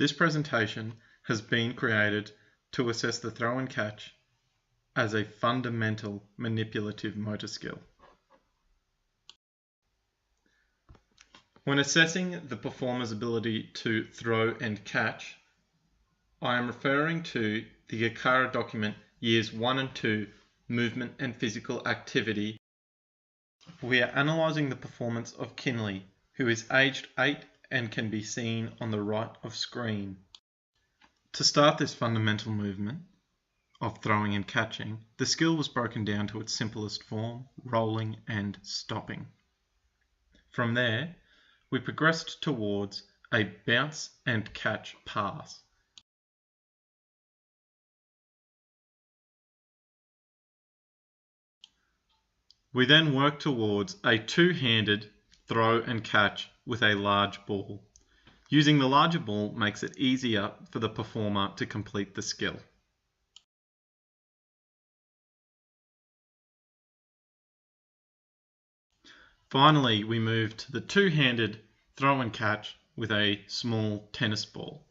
This presentation has been created to assess the throw and catch as a fundamental manipulative motor skill. When assessing the performer's ability to throw and catch, I am referring to the ACARA document Years 1 and 2, Movement and Physical Activity. We are analysing the performance of Kinley, who is aged 8 and can be seen on the right of screen. To start this fundamental movement of throwing and catching, the skill was broken down to its simplest form, rolling and stopping. From there, we progressed towards a bounce and catch pass. We then worked towards a two-handed throw and catch with a large ball. Using the larger ball makes it easier for the performer to complete the skill. Finally, we moved to the two-handed throw and catch with a small tennis ball.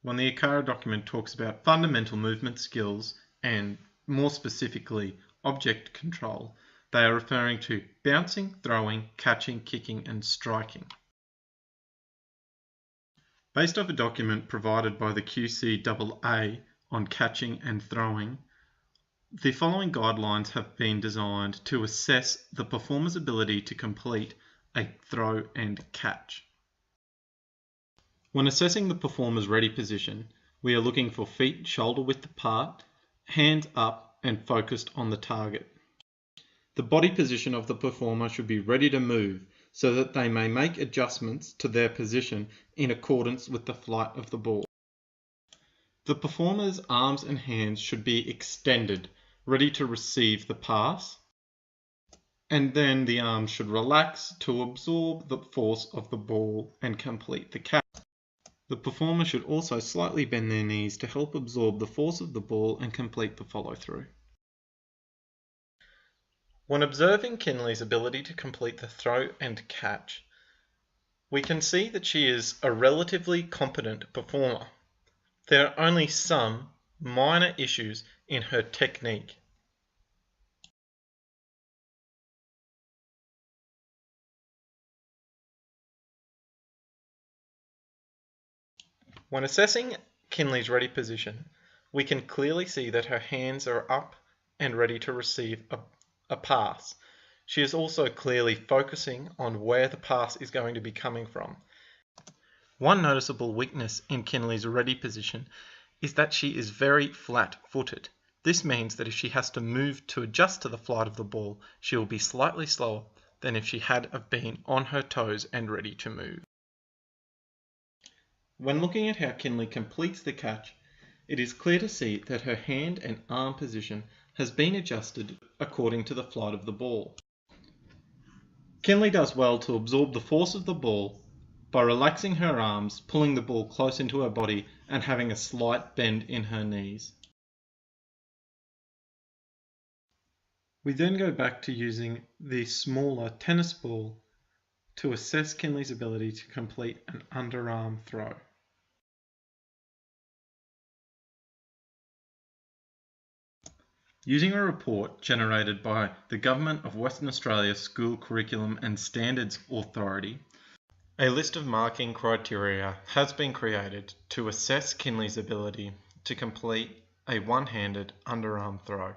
When the ACARA document talks about fundamental movement skills and, more specifically, object control, they are referring to bouncing, throwing, catching, kicking, and striking. Based off a document provided by the QCAA on catching and throwing, the following guidelines have been designed to assess the performer's ability to complete a throw and catch. When assessing the performer's ready position, we are looking for feet shoulder width apart, hands up and focused on the target. The body position of the performer should be ready to move so that they may make adjustments to their position in accordance with the flight of the ball. The performer's arms and hands should be extended, ready to receive the pass, and then the arms should relax to absorb the force of the ball and complete the catch. The performer should also slightly bend their knees to help absorb the force of the ball and complete the follow-through. When observing Kinley's ability to complete the throw and catch, we can see that she is a relatively competent performer. There are only some minor issues in her technique. When assessing Kinley's ready position, we can clearly see that her hands are up and ready to receive a pass. She is also clearly focusing on where the pass is going to be coming from. One noticeable weakness in Kinley's ready position is that she is very flat-footed. This means that if she has to move to adjust to the flight of the ball, she will be slightly slower than if she had been on her toes and ready to move. When looking at how Kinley completes the catch, it is clear to see that her hand and arm position has been adjusted according to the flight of the ball. Kinley does well to absorb the force of the ball by relaxing her arms, pulling the ball close into her body, and having a slight bend in her knees. We then go back to using the smaller tennis ball to assess Kinley's ability to complete an underarm throw. Using a report generated by the Government of Western Australia School Curriculum and Standards Authority, a list of marking criteria has been created to assess Kinley's ability to complete a one-handed underarm throw.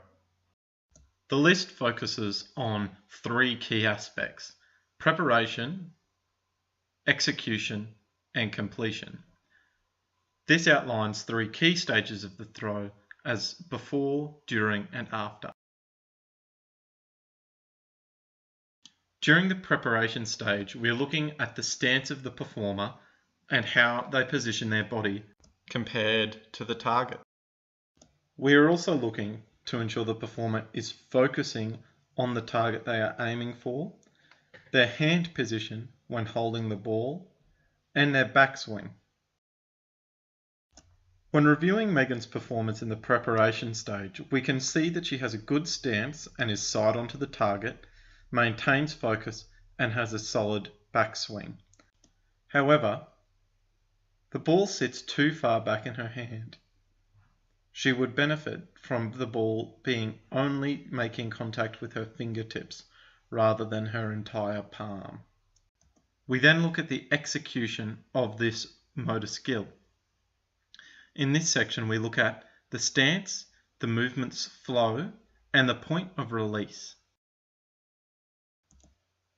The list focuses on three key aspects: preparation, execution, and completion. This outlines three key stages of the throw as before, during, and after. During the preparation stage, we are looking at the stance of the performer and how they position their body compared to the target. We are also looking to ensure the performer is focusing on the target they are aiming for, their hand position when holding the ball, and their backswing. When reviewing Megan's performance in the preparation stage, we can see that she has a good stance and is side on to the target, maintains focus, and has a solid backswing. However, the ball sits too far back in her hand. She would benefit from the ball being only making contact with her fingertips rather than her entire palm. We then look at the execution of this motor skill. In this section, we look at the stance, the movement's flow, and the point of release.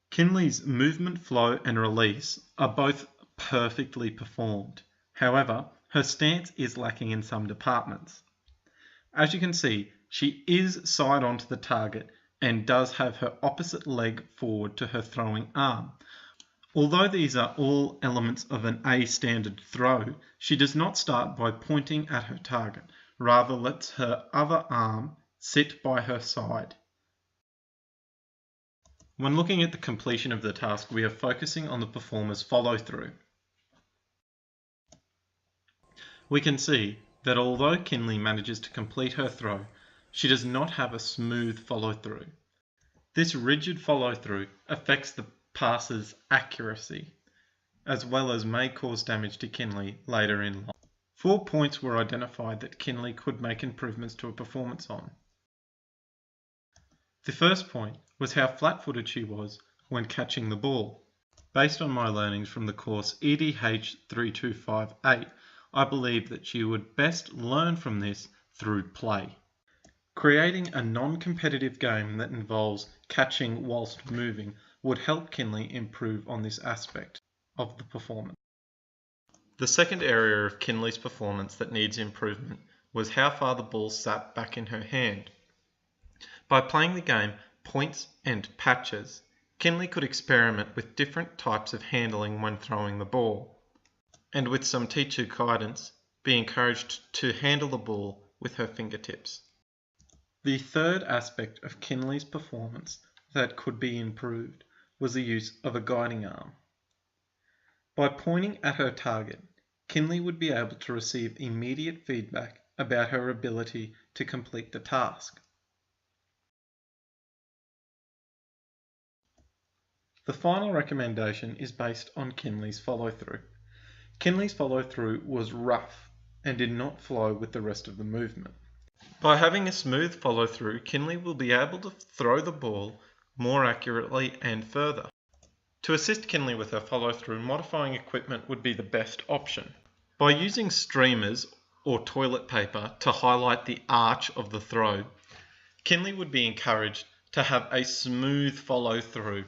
Kinley's movement, flow, and release are both perfectly performed. However, her stance is lacking in some departments. As you can see, she is side on to the target and does have her opposite leg forward to her throwing arm. Although these are all elements of an A standard throw, she does not start by pointing at her target, rather lets her other arm sit by her side. When looking at the completion of the task, we are focusing on the performer's follow-through. We can see that although Kinley manages to complete her throw, she does not have a smooth follow-through. This rigid follow-through affects the passer's accuracy, as well as may cause damage to Kinley later in life. 4 points were identified that Kinley could make improvements to her performance on. The first point was how flat-footed she was when catching the ball. Based on my learnings from the course EDH3258, I believe that she would best learn from this through play. Creating a non-competitive game that involves catching whilst moving would help Kinley improve on this aspect of the performance. The second area of Kinley's performance that needs improvement was how far the ball sat back in her hand. By playing the game points and patches, Kinley could experiment with different types of handling when throwing the ball, and with some teacher guidance, be encouraged to handle the ball with her fingertips. The third aspect of Kinley's performance that could be improved was the use of a guiding arm. By pointing at her target, Kinley would be able to receive immediate feedback about her ability to complete the task. The final recommendation is based on Kinley's follow-through. Kinley's follow-through was rough and did not flow with the rest of the movement. By having a smooth follow-through, Kinley will be able to throw the ball more accurately and further. To assist Kinley with her follow-through, modifying equipment would be the best option. By using streamers or toilet paper to highlight the arch of the throw, Kinley would be encouraged to have a smooth follow-through